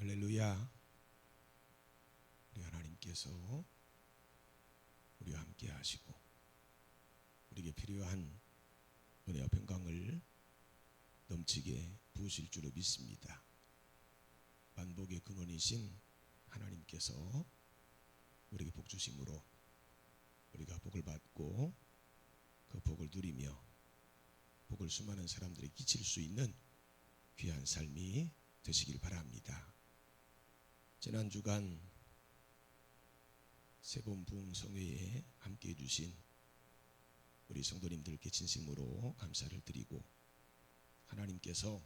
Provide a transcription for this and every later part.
할렐루야. 우리 하나님께서 우리와 함께 하시고 우리에게 필요한 은혜와 평강을 넘치게 부으실 줄로 믿습니다. 만복의 근원이신 하나님께서 우리에게 복 주심으로 우리가 복을 받고 그 복을 누리며 복을 수많은 사람들에게 끼칠 수 있는 귀한 삶이 되시길 바랍니다. 지난 주간 세번 부흥성회에 함께해 주신 우리 성도님들께 진심으로 감사를 드리고 하나님께서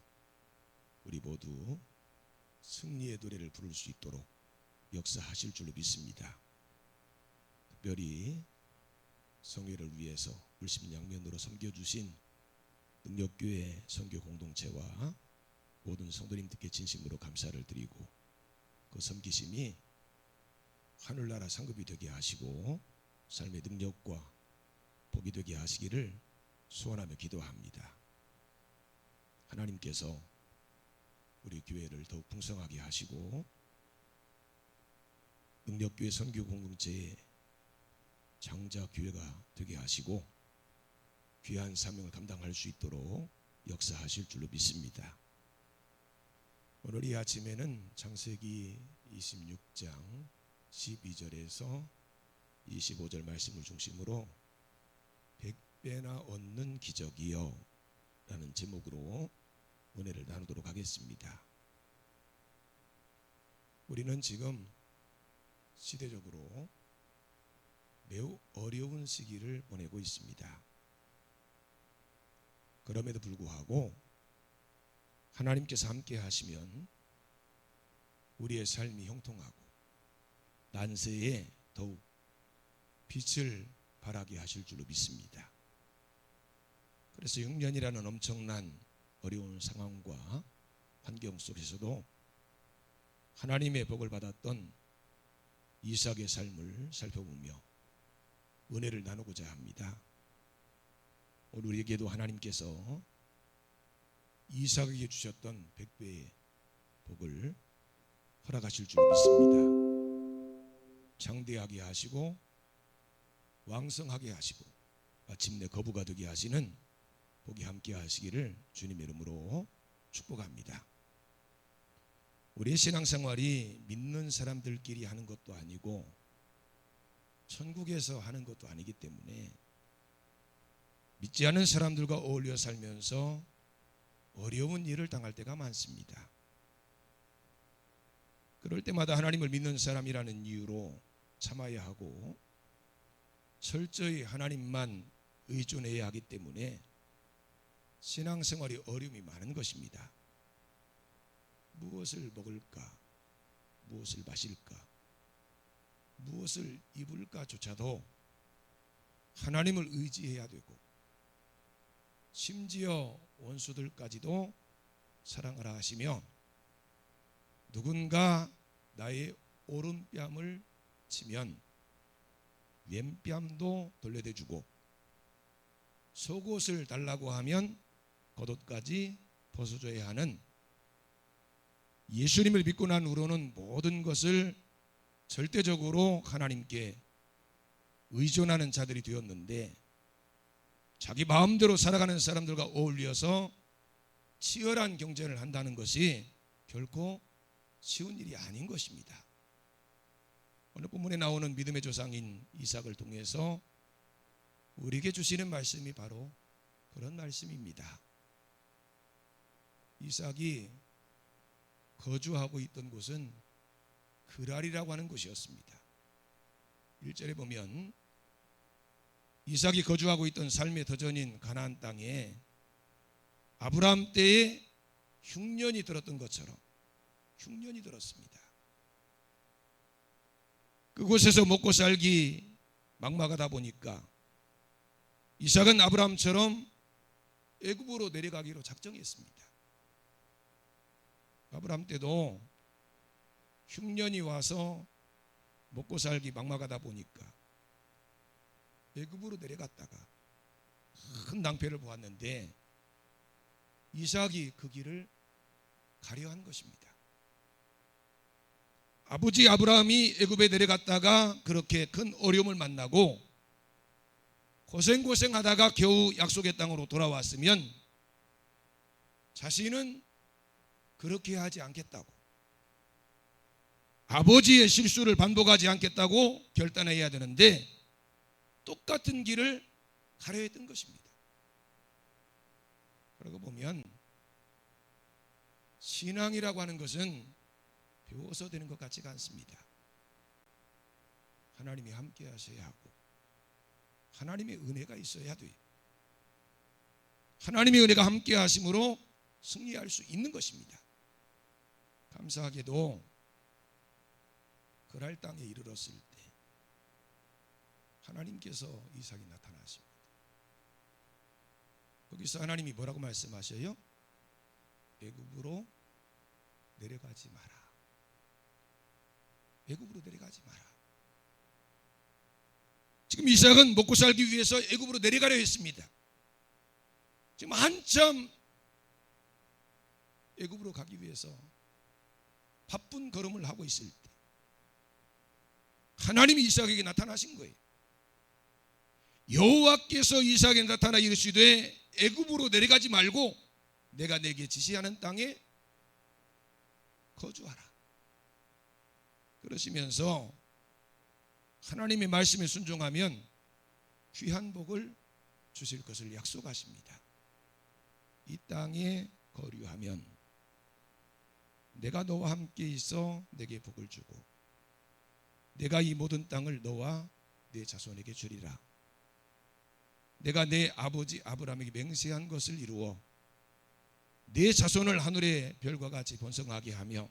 우리 모두 승리의 노래를 부를 수 있도록 역사하실 줄로 믿습니다. 특별히 성회를 위해서 물심양면으로 섬겨주신 능력교회 선교 공동체와 모든 성도님들께 진심으로 감사를 드리고 그 섬기심이 하늘나라 상급이 되게 하시고 삶의 능력과 복이 되게 하시기를 소원하며 기도합니다. 하나님께서 우리 교회를 더욱 풍성하게 하시고 능력교회 선교 공동체의 장자 교회가 되게 하시고 귀한 사명을 감당할 수 있도록 역사하실 줄로 믿습니다. 오늘 이 아침에는 창세기 26장 12절에서 25절 말씀을 중심으로 100배나 얻는 기적이요 라는 제목으로 은혜를 나누도록 하겠습니다. 우리는 지금 시대적으로 매우 어려운 시기를 보내고 있습니다. 그럼에도 불구하고 하나님께서 함께 하시면 우리의 삶이 형통하고 난세에 더욱 빛을 발하게 하실 줄로 믿습니다. 그래서 6년이라는 엄청난 어려운 상황과 환경 속에서도 하나님의 복을 받았던 이삭의 삶을 살펴보며 은혜를 나누고자 합니다. 오늘 우리에게도 하나님께서 이삭에게 주셨던 100배의 복을 허락하실 줄 믿습니다. 장대하게 하시고 왕성하게 하시고 마침내 거부가 되게 하시는 복이 함께 하시기를 주님의 이름으로 축복합니다. 우리의 신앙생활이 믿는 사람들끼리 하는 것도 아니고 천국에서 하는 것도 아니기 때문에 믿지 않는 사람들과 어울려 살면서 어려운 일을 당할 때가 많습니다. 그럴 때마다 하나님을 믿는 사람이라는 이유로 참아야 하고 철저히 하나님만 의존해야 하기 때문에 신앙생활이 어려움이 많은 것입니다. 무엇을 먹을까? 무엇을 마실까? 무엇을 입을까조차도 하나님을 의지해야 되고 심지어 원수들까지도 사랑하라 하시며 누군가 나의 오른뺨을 치면 왼뺨도 돌려대주고 속옷을 달라고 하면 겉옷까지 벗어줘야 하는 예수님을 믿고 난 후로는 모든 것을 절대적으로 하나님께 의존하는 자들이 되었는데 자기 마음대로 살아가는 사람들과 어울려서 치열한 경쟁을 한다는 것이 결코 쉬운 일이 아닌 것입니다. 오늘 본문에 나오는 믿음의 조상인 이삭을 통해서 우리에게 주시는 말씀이 바로 그런 말씀입니다. 이삭이 거주하고 있던 곳은 그랄이라고 하는 곳이었습니다. 1절에 보면 이삭이 거주하고 있던 삶의 터전인 가나안 땅에 아브라함 때에 흉년이 들었던 것처럼 흉년이 들었습니다. 그곳에서 먹고 살기 막막하다 보니까 이삭은 아브라함처럼 애굽으로 내려가기로 작정했습니다. 아브라함 때도 흉년이 와서 먹고 살기 막막하다 보니까 애굽으로 내려갔다가 큰 낭패를 보았는데 이삭이 그 길을 가려 한 것입니다. 아버지 아브라함이 애굽에 내려갔다가 그렇게 큰 어려움을 만나고 고생하다가 겨우 약속의 땅으로 돌아왔으면 자신은 그렇게 하지 않겠다고, 아버지의 실수를 반복하지 않겠다고 결단해야 되는데 똑같은 길을 가려 했던 것입니다. 그러고 보면 신앙이라고 하는 것은 배워서 되는 것 같지가 않습니다. 하나님이 함께 하셔야 하고 하나님의 은혜가 있어야 돼요. 하나님의 은혜가 함께 하심으로 승리할 수 있는 것입니다. 감사하게도 그랄 땅에 이르렀을 때 하나님께서 이삭이 나타나십니다. 거기서 하나님이 뭐라고 말씀하셔요? 애굽으로 내려가지 마라. 애굽으로 내려가지 마라. 지금 이삭은 먹고 살기 위해서 애굽으로 내려가려 했습니다. 지금 한참 애굽으로 가기 위해서 바쁜 걸음을 하고 있을 때 하나님이 이삭에게 나타나신 거예요. 여호와께서 이삭에게 나타나 이르시되 애굽으로 내려가지 말고 내가 내게 지시하는 땅에 거주하라. 그러시면서 하나님의 말씀에 순종하면 귀한 복을 주실 것을 약속하십니다. 이 땅에 거류하면 내가 너와 함께 있어 내게 복을 주고 내가 이 모든 땅을 너와 내 자손에게 주리라. 내가 내 아버지 아브라함에게 맹세한 것을 이루어 내 자손을 하늘의 별과 같이 번성하게 하며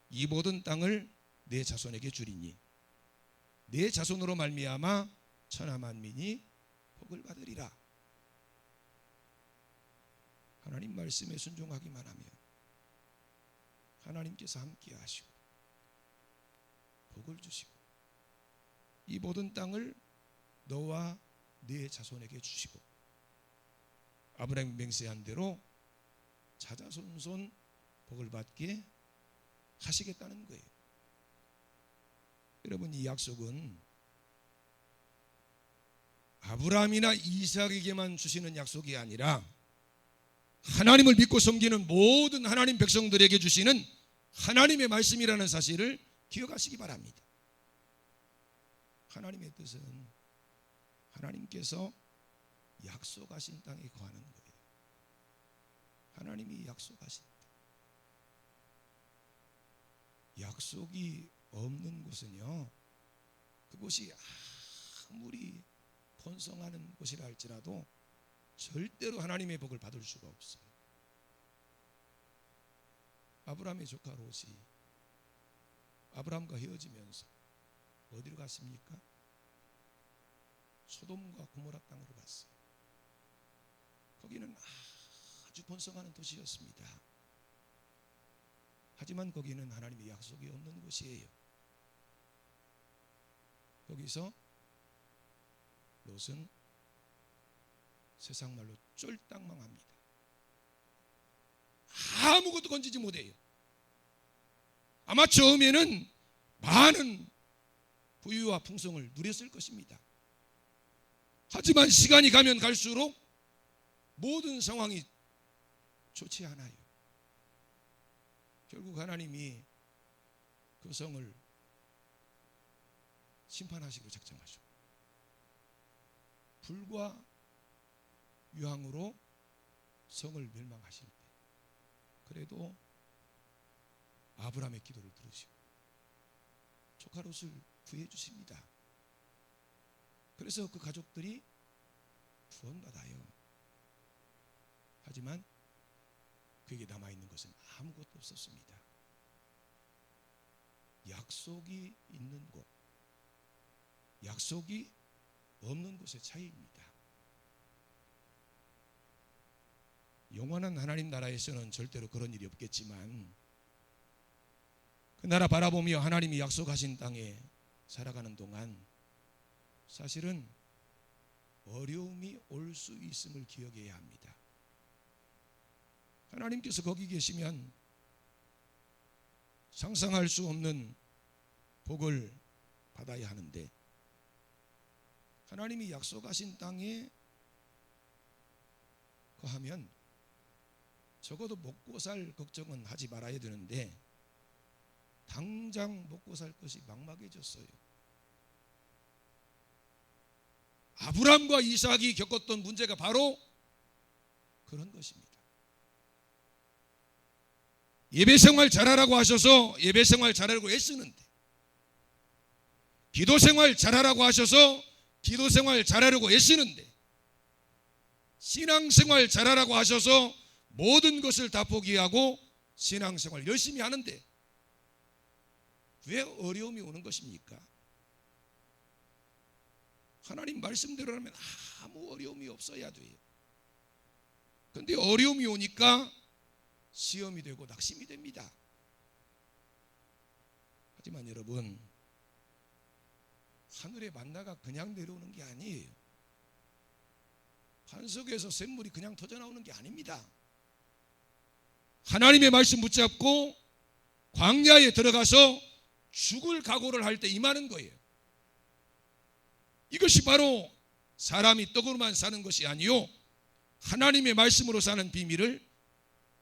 이 모든 땅을 내 자손에게 주리니 내 자손으로 말미암아 천하 만민이 복을 받으리라. 하나님 말씀에 순종하기만 하면 하나님께서 함께 하시고 복을 주시고 이 모든 땅을 너와 네 자손에게 주시고 아브라함이 맹세한 대로 자자손손 복을 받게 하시겠다는 거예요. 여러분, 이 약속은 아브라함이나 이삭에게만 주시는 약속이 아니라 하나님을 믿고 섬기는 모든 하나님 백성들에게 주시는 하나님의 말씀이라는 사실을 기억하시기 바랍니다. 하나님의 뜻은 하나님께서 약속하신 땅에 거하는 거예요. 하나님이 약속하신 땅. 약속이 없는 곳은요, 그곳이 아무리 번성하는 곳이라 할지라도 절대로 하나님의 복을 받을 수가 없어요. 아브라함의 조카 롯이 아브라함과 헤어지면서 어디로 갔습니까? 소돔과 고모라 땅으로 갔어요. 거기는 아주 번성하는 도시였습니다. 하지만 거기는 하나님의 약속이 없는 곳이에요. 거기서 롯은 세상 말로 쫄딱망합니다. 아무것도 건지지 못해요. 아마 처음에는 많은 부유와 풍성을 누렸을 것입니다. 하지만 시간이 가면 갈수록 모든 상황이 좋지 않아요. 결국 하나님이 그 성을 심판하시기로 작정하죠. 불과 유황으로 성을 멸망하실 때 그래도 아브라함의 기도를 들으시고 조카 롯을 구해 주십니다. 그래서 그 가족들이 구원받아요. 하지만 그에게 남아있는 것은 아무것도 없었습니다. 약속이 있는 곳, 약속이 없는 곳의 차이입니다. 영원한 하나님 나라에서는 절대로 그런 일이 없겠지만 그 나라 바라보며 하나님이 약속하신 땅에 살아가는 동안 사실은 어려움이 올 수 있음을 기억해야 합니다. 하나님께서 거기 계시면 상상할 수 없는 복을 받아야 하는데 하나님이 약속하신 땅에 거하면 적어도 먹고 살 걱정은 하지 말아야 되는데 당장 먹고 살 것이 막막해졌어요. 아브람과 이삭이 겪었던 문제가 바로 그런 것입니다. 예배생활 잘하라고 하셔서 예배생활 잘하라고 애쓰는데, 기도생활 잘하라고 하셔서 기도생활 잘하려고 애쓰는데, 신앙생활 잘하라고 하셔서 모든 것을 다 포기하고 신앙생활 열심히 하는데 왜 어려움이 오는 것입니까? 하나님 말씀대로라면 아무 어려움이 없어야 돼요. 그런데 어려움이 오니까 시험이 되고 낙심이 됩니다. 하지만 여러분, 하늘의 만나가 그냥 내려오는 게 아니에요. 반석에서 샘물이 그냥 터져나오는 게 아닙니다. 하나님의 말씀 붙잡고 광야에 들어가서 죽을 각오를 할 때 임하는 거예요. 이것이 바로 사람이 떡으로만 사는 것이 아니요 하나님의 말씀으로 사는 비밀을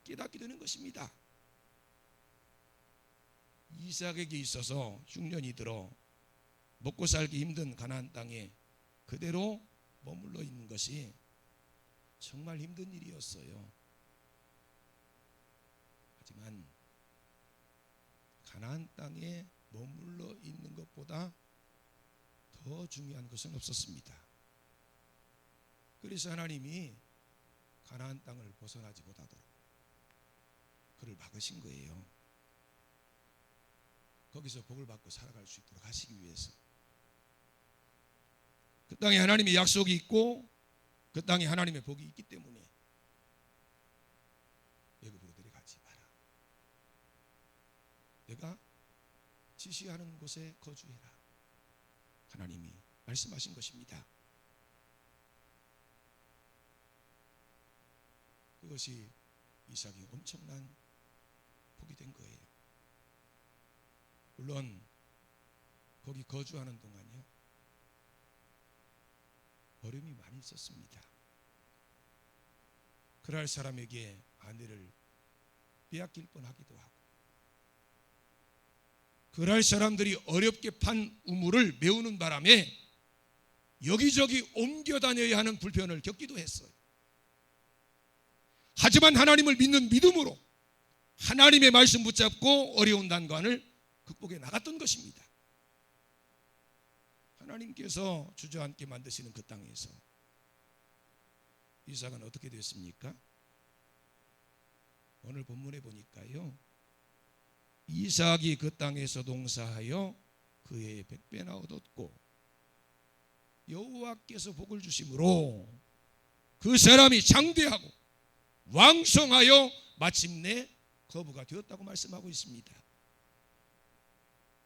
깨닫게 되는 것입니다. 이삭에게 있어서 흉년이 들어 먹고 살기 힘든 가나안 땅에 그대로 머물러 있는 것이 정말 힘든 일이었어요. 하지만 가나안 땅에 머물러 있는 것보다 더 중요한 것은 없었습니다. 그래서 하나님이 가나안 땅을 벗어나지 못하도록 그를 막으신 거예요. 거기서 복을 받고 살아갈 수 있도록 하시기 위해서. 그 땅에 하나님의 약속이 있고 그 땅에 하나님의 복이 있기 때문에 애굽으로 내려가지 마라. 내가 지시하는 곳에 거주해라. 하나님이 말씀하신 것입니다. 그것이 이삭이 엄청난 복이 된 거예요. 물론 거기 거주하는 동안요 어려움이 많이 있었습니다. 그랄 사람에게 아내를 빼앗길 뻔하기도 하고, 그랄 사람들이 어렵게 판 우물을 메우는 바람에 여기저기 옮겨 다녀야 하는 불편을 겪기도 했어요. 하지만 하나님을 믿는 믿음으로 하나님의 말씀 붙잡고 어려운 난관을 극복해 나갔던 것입니다. 하나님께서 주저앉게 만드시는 그 땅에서 이삭은 어떻게 됐습니까? 오늘 본문에 보니까요, 이삭이 그 땅에서 농사하여 그의 100배나 얻었고 여호와께서 복을 주심으로 그 사람이 장대하고 왕성하여 마침내 거부가 되었다고 말씀하고 있습니다.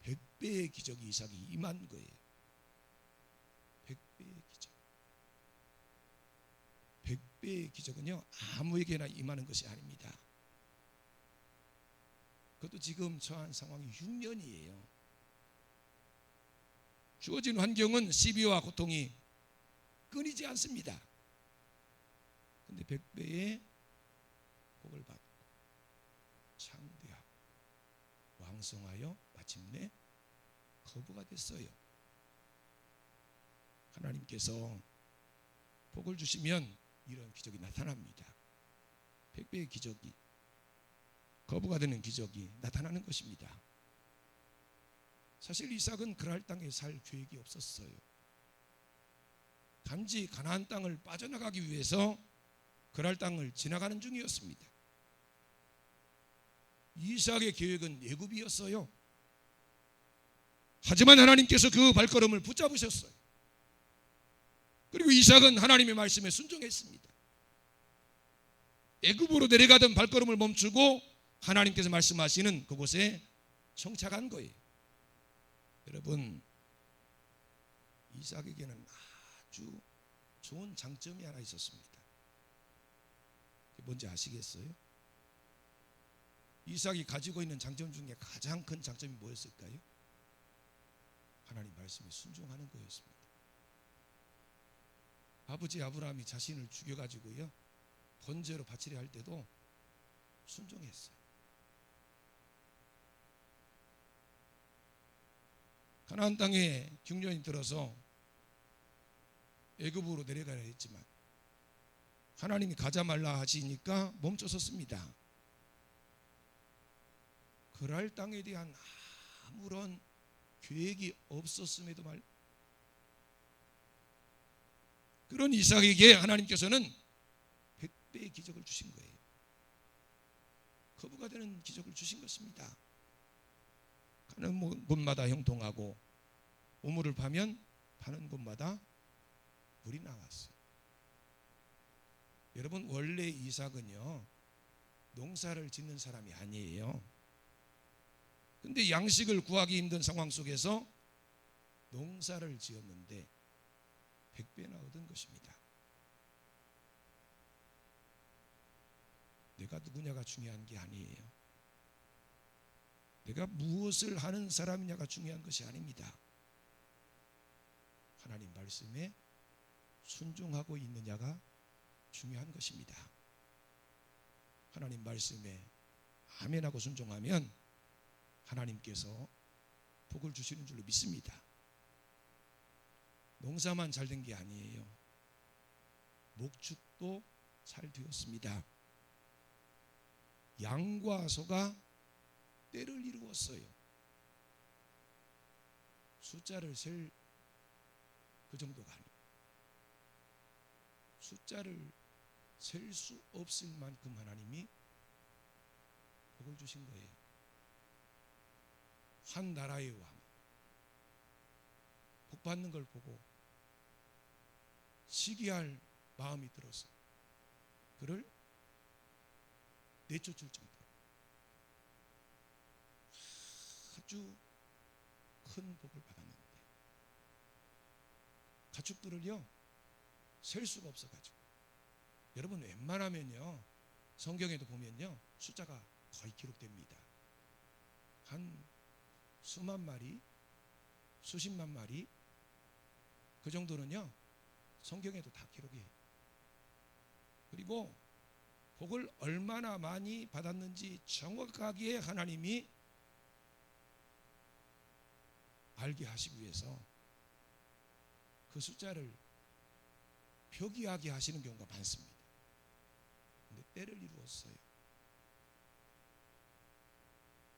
100배의 기적이 이삭이 임한 거예요. 100배의 기적. 100배의 기적은요 아무에게나 임하는 것이 아닙니다. 그것도 지금 처한 상황이 흉년이에요. 주어진 환경은 시비와 고통이 끊이지 않습니다. 그런데 100배의 복을 받고 창대하고 왕성하여 마침내 거부가 됐어요. 하나님께서 복을 주시면 이런 기적이 나타납니다. 100배의 기적이, 거부가 되는 기적이 나타나는 것입니다. 사실 이삭은 그랄 땅에 살 계획이 없었어요. 단지 가나안 땅을 빠져나가기 위해서 그랄 땅을 지나가는 중이었습니다. 이삭의 계획은 애굽이었어요. 하지만 하나님께서 그 발걸음을 붙잡으셨어요. 그리고 이삭은 하나님의 말씀에 순종했습니다. 애굽으로 내려가던 발걸음을 멈추고 하나님께서 말씀하시는 그곳에 정착한 거예요. 여러분, 이삭에게는 아주 좋은 장점이 하나 있었습니다. 뭔지 아시겠어요? 이삭이 가지고 있는 장점 중에 가장 큰 장점이 뭐였을까요? 하나님 말씀에 순종하는 거였습니다. 아버지 아브라함이 자신을 죽여가지고요 번제로 바치려 할 때도 순종했어요. 가나안 땅에 경련이 들어서 애굽으로 내려가야 했지만 하나님이 가자 말라 하시니까 멈춰섰습니다. 그랄 땅에 대한 아무런 계획이 없었음에도 말 그런 이삭에게 하나님께서는 100배의 기적을 주신 거예요. 거부가 되는 기적을 주신 것입니다. 가는 곳마다 형통하고 우물을 파면 파는 곳마다 물이 나왔어요. 여러분, 원래 이삭은요 농사를 짓는 사람이 아니에요. 근데 양식을 구하기 힘든 상황 속에서 농사를 지었는데 100배나 얻은 것입니다. 내가 누구냐가 중요한 게 아니에요. 내가 무엇을 하는 사람이냐가 중요한 것이 아닙니다. 하나님 말씀에 순종하고 있느냐가 중요한 것입니다. 하나님 말씀에 아멘하고 순종하면 하나님께서 복을 주시는 줄로 믿습니다. 농사만 잘 된 게 아니에요. 목축도 잘 되었습니다. 양과 소가 때를 이루었어요. 숫자를 셀 그 정도가 아니에요. 숫자를 셀 수 없을 만큼 하나님이 복을 주신 거예요. 한 나라의 왕, 복 받는 걸 보고 시기할 마음이 들어서 그를 내쫓을 정도로 아주 큰 복을 받았는데 가축들을요 셀 수가 없어가지고, 여러분 웬만하면요 성경에도 보면요 숫자가 거의 기록됩니다. 한 수만 마리, 수십만 마리 그 정도는요 성경에도 다 기록해요. 그리고 복을 얼마나 많이 받았는지 정확하게 하나님이 알게 하시기 위해서 그 숫자를 표기하게 하시는 경우가 많습니다. 근데 때를 이루었어요.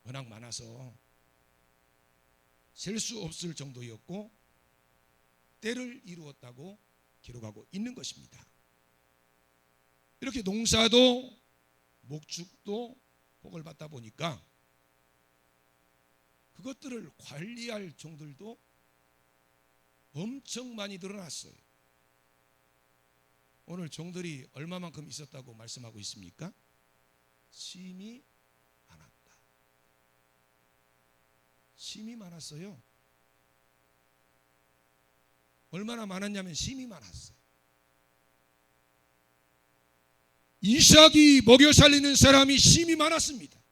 워낙 많아서 셀 수 없을 정도였고 때를 이루었다고 기록하고 있는 것입니다. 이렇게 농사도 목축도 복을 받다 보니까 그것들을 관리할 종들도 엄청 많이 늘어났어요. 오늘 종들이 얼마만큼 있었다고 말씀하고 있습니까? 심이 많았다. 심이 많았어요. 얼마나 많았냐면 심이 많았어요. 이삭이 먹여 살리는 사람이 심이 많았습니다.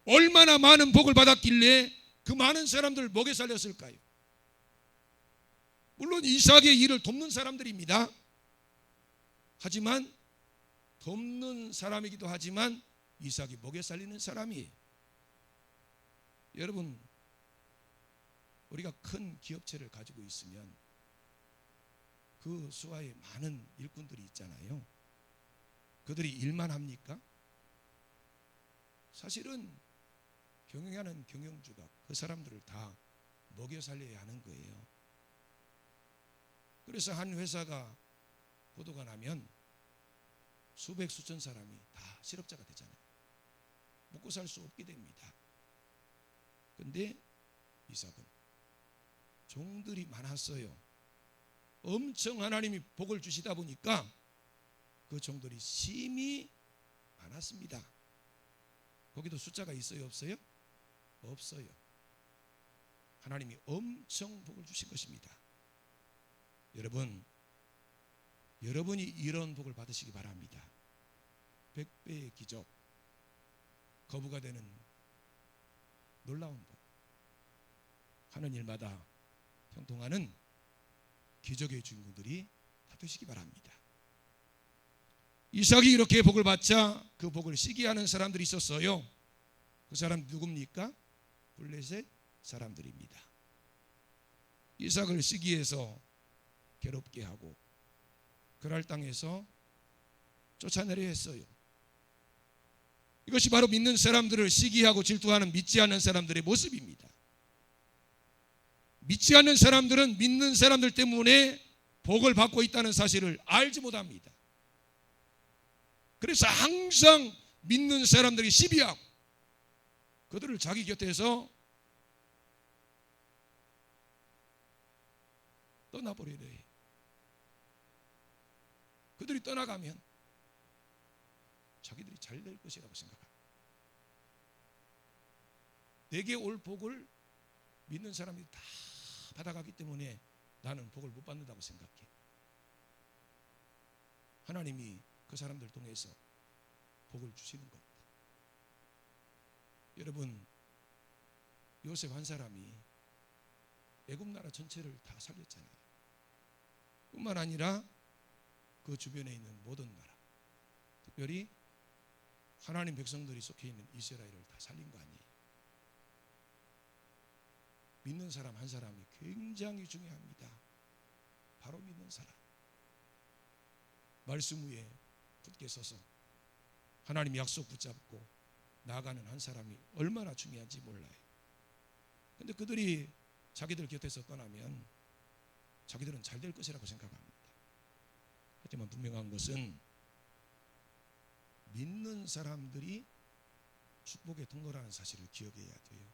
얼마나 많은 복을 받았길래 그 많은 사람들을 먹여 살렸을까요? 물론 이삭의 일을 돕는 사람들입니다. 하지만 돕는 사람이기도 하지만 이삭이 먹여 살리는 사람이에요. 여러분, 우리가 큰 기업체를 가지고 있으면 그 수하에 많은 일꾼들이 있잖아요. 그들이 일만 합니까? 사실은 경영하는 경영주가 그 사람들을 다 먹여 살려야 하는 거예요. 그래서 한 회사가 보도가 나면 수백 수천 사람이 다 실업자가 되잖아요. 먹고 살 수 없게 됩니다. 그런데 이삭은 종들이 많았어요. 엄청 하나님이 복을 주시다 보니까 그 종들이 심이 많았습니다. 거기도 숫자가 있어요, 없어요? 없어요. 하나님이 엄청 복을 주신 것입니다. 여러분이 이런 복을 받으시기 바랍니다. 100배의 기적, 거부가 되는 놀라운 복. 하는 일마다 형통하는 기적의 주인공들이 다 되시기 바랍니다. 이삭이 이렇게 복을 받자 그 복을 시기하는 사람들이 있었어요. 그 사람 누굽니까? 블레셋 사람들입니다. 이삭을 시기해서 괴롭게 하고 그랄 땅에서 쫓아내려 했어요. 이것이 바로 믿는 사람들을 시기하고 질투하는 믿지 않는 사람들의 모습입니다. 믿지 않는 사람들은 믿는 사람들 때문에 복을 받고 있다는 사실을 알지 못합니다. 그래서 항상 믿는 사람들이 시비하고 그들을 자기 곁에서 떠나버리려 해요. 그들이 떠나가면 자기들이 잘 될 것이라고 생각합니다. 내게 올 복을 믿는 사람이 다 받아가기 때문에 나는 복을 못 받는다고 생각해. 하나님이 그 사람들 통해서 복을 주시는 겁니다. 여러분, 요셉 한 사람이 애굽 나라 전체를 다 살렸잖아요. 뿐만 아니라 그 주변에 있는 모든 나라, 특별히 하나님 백성들이 속해 있는 이스라엘을 다 살린 거 아니에요. 믿는 사람 한 사람이 굉장히 중요합니다. 바로 믿는 사람. 말씀 위에 굳게 서서 하나님 약속 붙잡고 나아가는 한 사람이 얼마나 중요한지 몰라요. 그런데 그들이 자기들 곁에서 떠나면 자기들은 잘 될 것이라고 생각합니다. 하지만 분명한 것은 믿는 사람들이 축복의 통로라는 사실을 기억해야 돼요.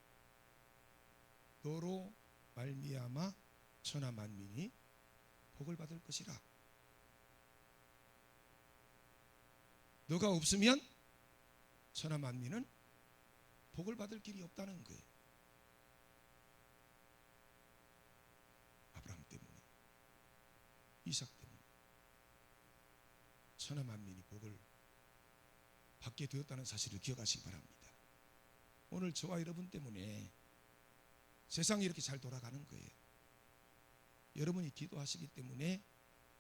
너로 말미암아 천하 만민이 복을 받을 것이라. 너가 없으면 천하 만민은 복을 받을 길이 없다는 거예요. 아브라함 때문에, 이삭 때문에 천하 만민이 복을 받게 되었다는 사실을 기억하시기 바랍니다. 오늘 저와 여러분 때문에 세상이 이렇게 잘 돌아가는 거예요. 여러분이 기도하시기 때문에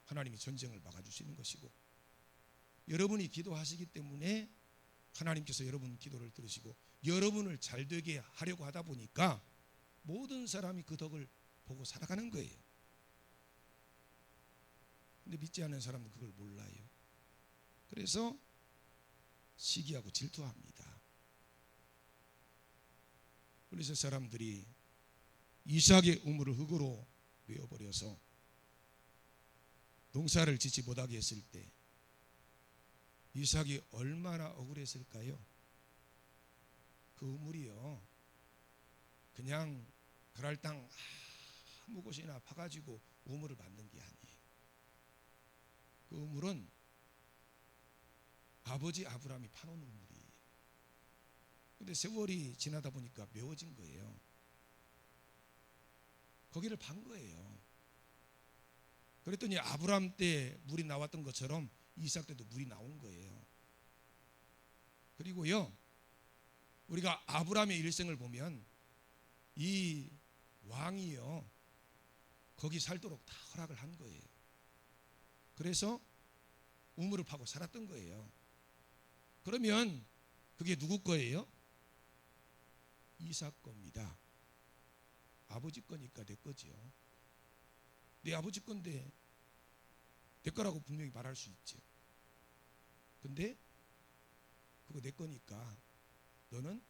하나님이 전쟁을 막아주시는 것이고, 여러분이 기도하시기 때문에 하나님께서 여러분 기도를 들으시고 여러분을 잘 되게 하려고 하다 보니까 모든 사람이 그 덕을 보고 살아가는 거예요. 근데 믿지 않는 사람은 그걸 몰라요. 그래서 시기하고 질투합니다. 블레셋 사람들이 이삭의 우물을 흙으로 메어버려서 농사를 짓지 못하게 했을 때 이삭이 얼마나 억울했을까요? 그 우물이요, 그냥 그랄 땅 아무 곳이나 파가지고 우물을 만든 게 아니에요. 그 우물은 아버지 아브라함이 파놓은 우물이에요. 근데 세월이 지나다 보니까 메워진 거예요. 거기를 판 거예요. 그랬더니 아브라함 때 물이 나왔던 것처럼 이삭 때도 물이 나온 거예요. 그리고요, 우리가 아브라함의 일생을 보면 이 왕이요, 거기 살도록 다 허락을 한 거예요. 그래서 우물을 파고 살았던 거예요. 그러면 그게 누구 거예요? 이삭 겁니다. 아버지 거니까 내 거죠. 내 아버지 건데 내 거라고 분명히 말할 수 있죠. 근데 그거 내 거니까 너는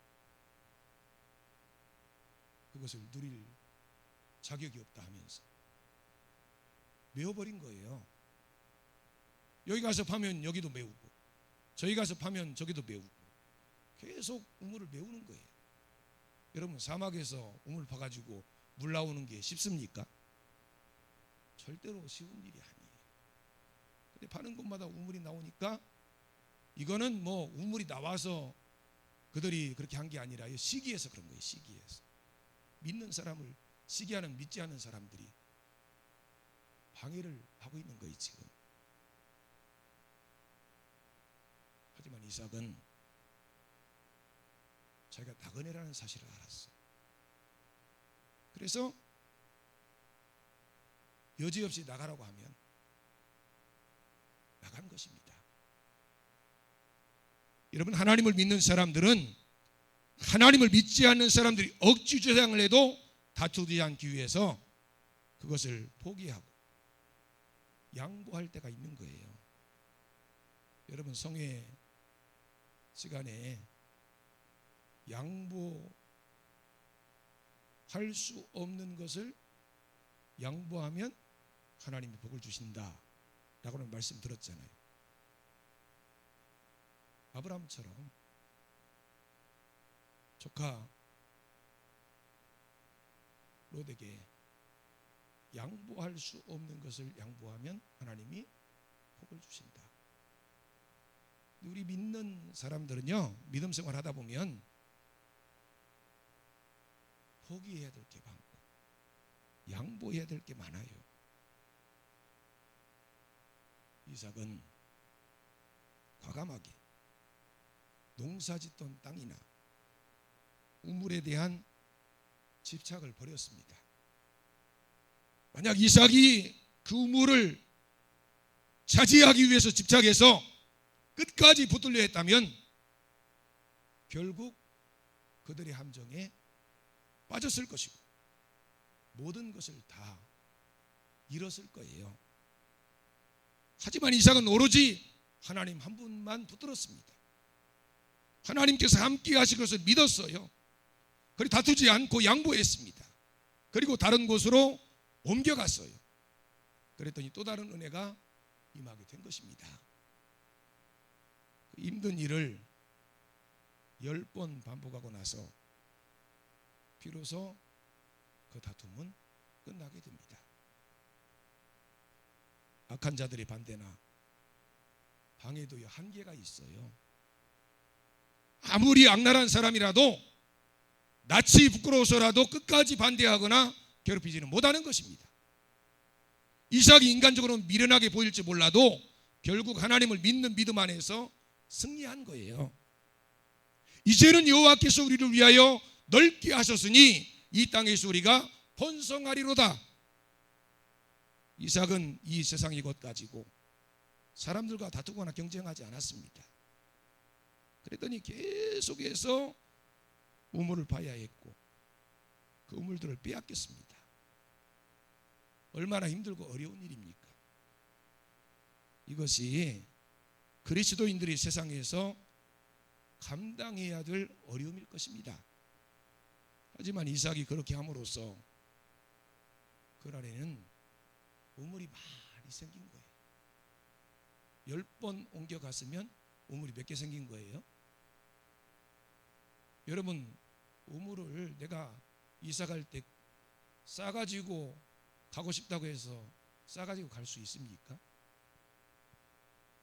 그것을 누릴 자격이 없다 하면서 메워버린 거예요. 여기 가서 파면 여기도 메우고, 저기 가서 파면 저기도 메우고, 계속 우물을 메우는 거예요. 여러분, 사막에서 우물 파가지고 물 나오는 게 쉽습니까? 절대로 쉬운 일이 아니에요. 근데 파는 곳마다 우물이 나오니까 이거는 뭐 우물이 나와서 그들이 그렇게 한 게 아니라 시기해서 그런 거예요. 시기해서. 믿는 사람을 시기하는, 믿지 않는 사람들이 방해를 하고 있는 거예요 지금. 하지만 이삭은 자기가 나그네라는 사실을 알았어요. 그래서 여지없이 나가라고 하면 나간 것입니다. 여러분, 하나님을 믿는 사람들은 하나님을 믿지 않는 사람들이 억지 주장을 해도 다투지 않기 위해서 그것을 포기하고 양보할 때가 있는 거예요. 여러분, 성회 시간에 양보할 수 없는 것을 양보하면 하나님이 복을 주신다 라고는 말씀 들었잖아요. 아브라함처럼 조카 롯에게 양보할 수 없는 것을 양보하면 하나님이 복을 주신다. 우리 믿는 사람들은요, 믿음 생활 하다 보면 포기해야 될 게 많고 양보해야 될 게 많아요. 이삭은 과감하게 농사짓던 땅이나 우물에 대한 집착을 버렸습니다. 만약 이삭이 그 우물을 차지하기 위해서 집착해서 끝까지 붙들려 했다면 결국 그들의 함정에 빠졌을 것이고 모든 것을 다 잃었을 거예요. 하지만 이삭은 오로지 하나님 한 분만 붙들었습니다. 하나님께서 함께 하실 것을 믿었어요. 그리고 다투지 않고 양보했습니다. 그리고 다른 곳으로 옮겨갔어요. 그랬더니 또 다른 은혜가 임하게 된 것입니다. 그 힘든 일을 10번 반복하고 나서 비로소 그 다툼은 끝나게 됩니다. 악한 자들의 반대나 방해도 한계가 있어요. 아무리 악랄한 사람이라도 낯이 부끄러워서라도 끝까지 반대하거나 괴롭히지는 못하는 것입니다. 이삭이 인간적으로 미련하게 보일지 몰라도 결국 하나님을 믿는 믿음 안에서 승리한 거예요. 이제는 여호와께서 우리를 위하여 넓게 하셨으니 이 땅에서 우리가 번성하리로다. 이삭은 이 세상의 것 가지고 사람들과 다투거나 경쟁하지 않았습니다. 그랬더니 계속해서 우물을 파야 했고 그 우물들을 빼앗겼습니다. 얼마나 힘들고 어려운 일입니까? 이것이 그리스도인들이 세상에서 감당해야 될 어려움일 것입니다. 하지만 이삭이 그렇게 함으로써 그 안에는 우물이 많이 생긴 거예요. 10번 옮겨갔으면 우물이 몇 개 생긴 거예요? 여러분, 우물을 내가 이사갈 때 싸가지고 가고 싶다고 해서 싸가지고 갈 수 있습니까?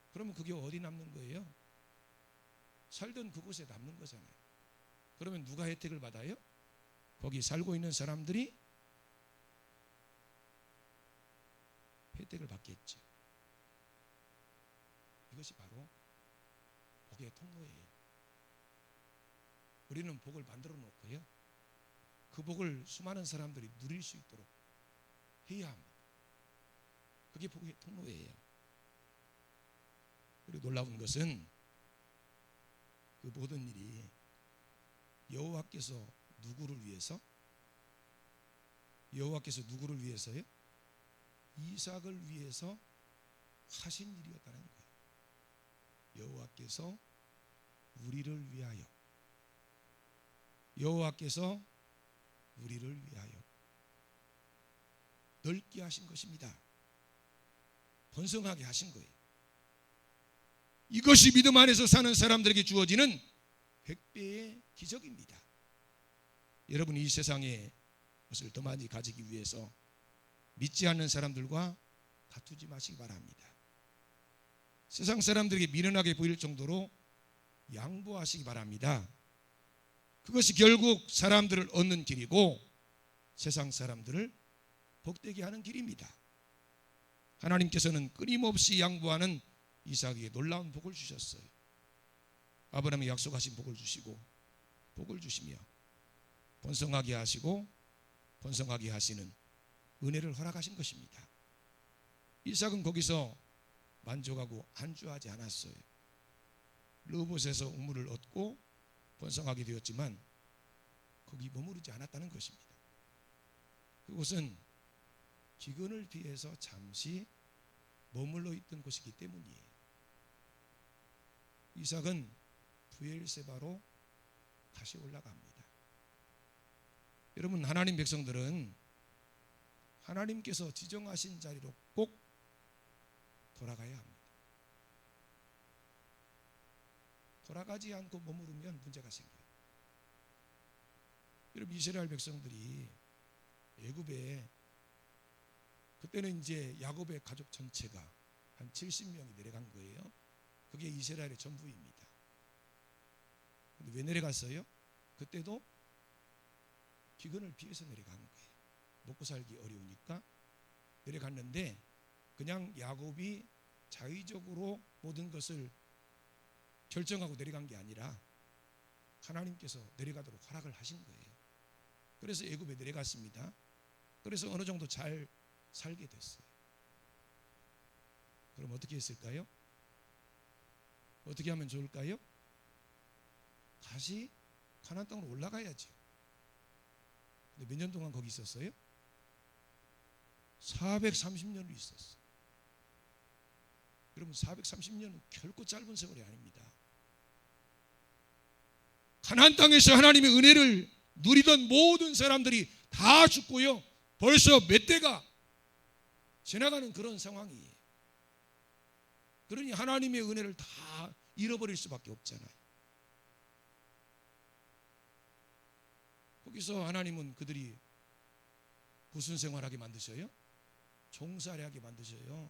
그러면 그게 어디 남는 거예요? 살던 그곳에 남는 거잖아요. 그러면 누가 혜택을 받아요? 거기 살고 있는 사람들이 혜택을 받겠죠. 이것이 바로 복의 통로예요. 우리는 복을 만들어 놓고요, 그 복을 수많은 사람들이 누릴 수 있도록 해야 합니다. 그게 복의 통로예요. 그리고 놀라운 것은 그 모든 일이 여호와께서 누구를 위해서? 여호와께서 누구를 위해서요? 이삭을 위해서 하신 일이었다는 거예요. 여호와께서 우리를 위하여, 여호와께서 우리를 위하여 넓게 하신 것입니다. 번성하게 하신 거예요. 이것이 믿음 안에서 사는 사람들에게 주어지는 100배의 기적입니다. 여러분, 이 세상에 것을 더 많이 가지기 위해서 믿지 않는 사람들과 다투지 마시기 바랍니다. 세상 사람들에게 미련하게 보일 정도로 양보하시기 바랍니다. 그것이 결국 사람들을 얻는 길이고 세상 사람들을 복되게 하는 길입니다. 하나님께서는 끊임없이 양보하는 이삭에게 놀라운 복을 주셨어요. 아브라함이 약속하신 복을 주시고 복을 주시며 번성하게 하시고 번성하게 하시는 은혜를 허락하신 것입니다. 이삭은 거기서 만족하고 안주하지 않았어요. 르호봇에서 우물을 얻고 번성하게 되었지만 거기 머무르지 않았다는 것입니다. 그곳은 기근을 피해서 잠시 머물러 있던 곳이기 때문이에요. 이삭은 브엘세바로 다시 올라갑니다. 여러분, 하나님 백성들은 하나님께서 지정하신 자리로 꼭 돌아가야 합니다. 돌아가지 않고 머무르면 문제가 생겨요. 여러분, 이스라엘 백성들이 애굽에, 그때는 이제 야곱의 가족 전체가 한 70명이 내려간 거예요. 그게 이스라엘의 전부입니다. 근데 왜 내려갔어요? 그때도 기근을 피해서 내려간 거예요. 먹고 살기 어려우니까 내려갔는데, 그냥 야곱이 자의적으로 모든 것을 결정하고 내려간 게 아니라 하나님께서 내려가도록 허락을 하신 거예요. 그래서 애굽에 내려갔습니다. 그래서 어느 정도 잘 살게 됐어요. 그럼 어떻게 했을까요? 어떻게 하면 좋을까요? 다시 가나안 땅으로 올라가야죠. 근데 몇 년 동안 거기 있었어요? 430년을 있었어요. 여러분, 430년은 결코 짧은 세월이 아닙니다. 가나안 땅에서 하나님의 은혜를 누리던 모든 사람들이 다 죽고요, 벌써 몇 대가 지나가는 그런 상황이에요. 그러니 하나님의 은혜를 다 잃어버릴 수밖에 없잖아요. 거기서 하나님은 그들이 무슨 생활하게 만드셔요? 종살이하게 만드셔요.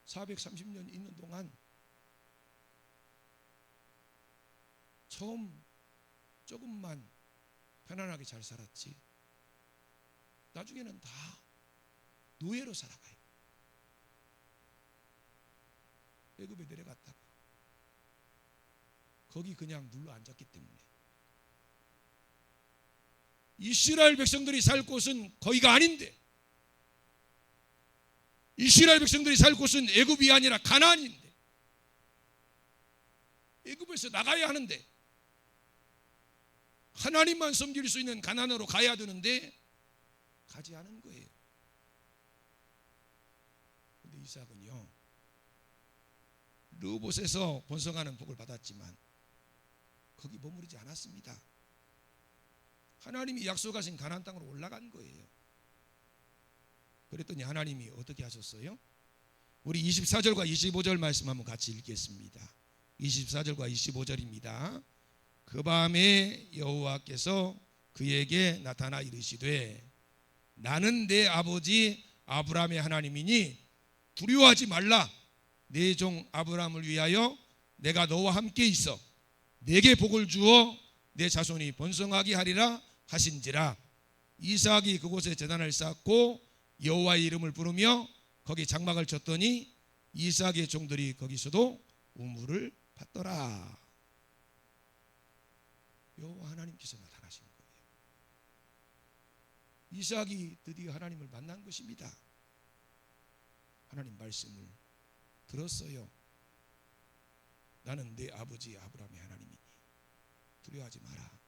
430년 있는 동안 처음 조금만 편안하게 잘 살았지, 나중에는 다 노예로 살아가요. 애굽에 내려갔다가 거기 그냥 눌러 앉았기 때문에. 이스라엘 백성들이 살 곳은 거기가 아닌데, 이스라엘 백성들이 살 곳은 애굽이 아니라 가나안인데, 애굽에서 나가야 하는데, 하나님만 섬길 수 있는 가나안으로 가야 되는데 가지 않은 거예요. 근데 이삭은요, 르호봇에서 번성하는 복을 받았지만 거기 머무르지 않았습니다. 하나님이 약속하신 가나안 땅으로 올라간 거예요. 그랬더니 하나님이 어떻게 하셨어요? 우리 24절과 25절 말씀 한번 같이 읽겠습니다. 24절과 25절입니다. 그 밤에 여호와께서 그에게 나타나 이르시되, 나는 내 아버지 아브라함의 하나님이니 두려워하지 말라. 내 종 아브라함을 위하여 내가 너와 함께 있어 내게 복을 주어 내 자손이 번성하게 하리라 하신지라. 이삭이 그곳에 제단을 쌓고 여호와의 이름을 부르며 거기 장막을 쳤더니 이삭의 종들이 거기서도 우물을 받더라. 여호와 하나님께서 나타나신 거예요. 이삭이 드디어 하나님을 만난 것입니다. 하나님 말씀을 들었어요. 나는 내 아버지 아브라함의 하나님이니 두려워하지 마라.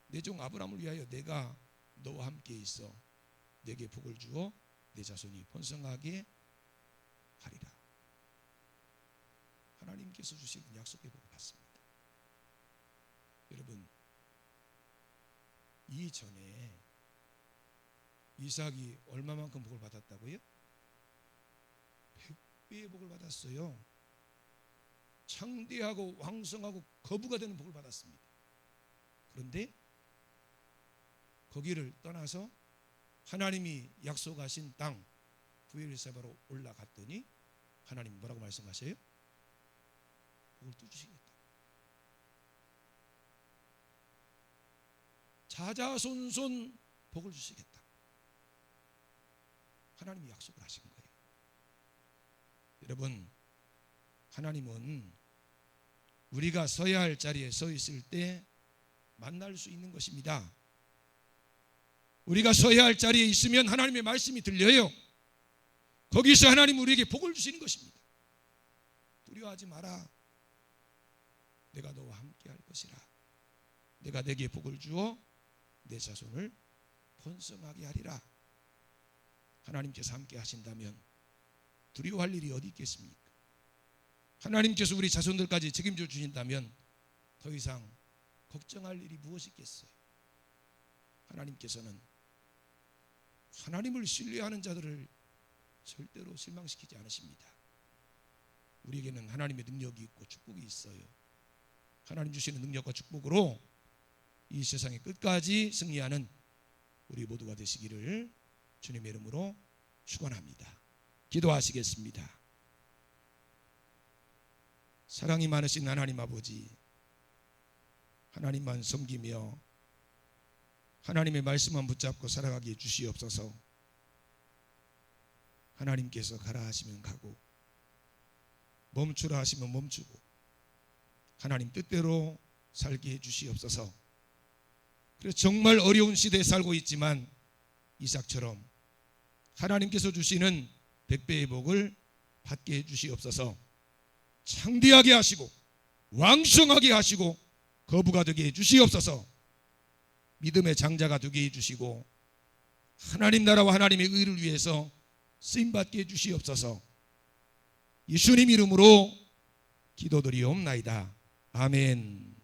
내 종 아브라함을 위하여 내가 너와 함께 있어 내게 복을 주어 내 자손이 번성하게 하리라. 하나님께서 주신 약속의 복을 받습니다. 여러분, 이전에 이삭이 얼마만큼 복을 받았다고요? 100배의 복을 받았어요. 창대하고 왕성하고 거부가 되는 복을 받았습니다. 그런데 거기를 떠나서 하나님이 약속하신 땅 브엘세바로 올라갔더니 하나님 뭐라고 말씀하세요? 복을 또 주시겠다. 자자손손 복을 주시겠다. 하나님이 약속을 하신 거예요. 여러분, 하나님은 우리가 서야 할 자리에 서 있을 때 만날 수 있는 것입니다. 우리가 서야 할 자리에 있으면 하나님의 말씀이 들려요. 거기서 하나님 우리에게 복을 주시는 것입니다. 두려워하지 마라. 내가 너와 함께 할 것이라. 내가 내게 복을 주어 내 자손을 번성하게 하리라. 하나님께서 함께 하신다면 두려워할 일이 어디 있겠습니까? 하나님께서 우리 자손들까지 책임져 주신다면 더 이상 걱정할 일이 무엇이 있겠어요? 하나님께서는 하나님을 신뢰하는 자들을 절대로 실망시키지 않으십니다. 우리에게는 하나님의 능력이 있고 축복이 있어요. 하나님 주시는 능력과 축복으로 이 세상의 끝까지 승리하는 우리 모두가 되시기를 주님의 이름으로 축원합니다. 기도하시겠습니다. 사랑이 많으신 하나님 아버지, 하나님만 섬기며 하나님의 말씀만 붙잡고 살아가게 주시옵소서. 하나님께서 가라 하시면 가고 멈추라 하시면 멈추고 하나님 뜻대로 살게 해주시옵소서. 그래서 정말 어려운 시대에 살고 있지만 이삭처럼 하나님께서 주시는 100배의 복을 받게 해주시옵소서. 창대하게 하시고 왕성하게 하시고 거부가 되게 해주시옵소서. 믿음의 장자가 되게 해주시고 하나님 나라와 하나님의 의를 위해서 쓰임받게 해주시옵소서. 예수님 이름으로 기도드리옵나이다. 아멘.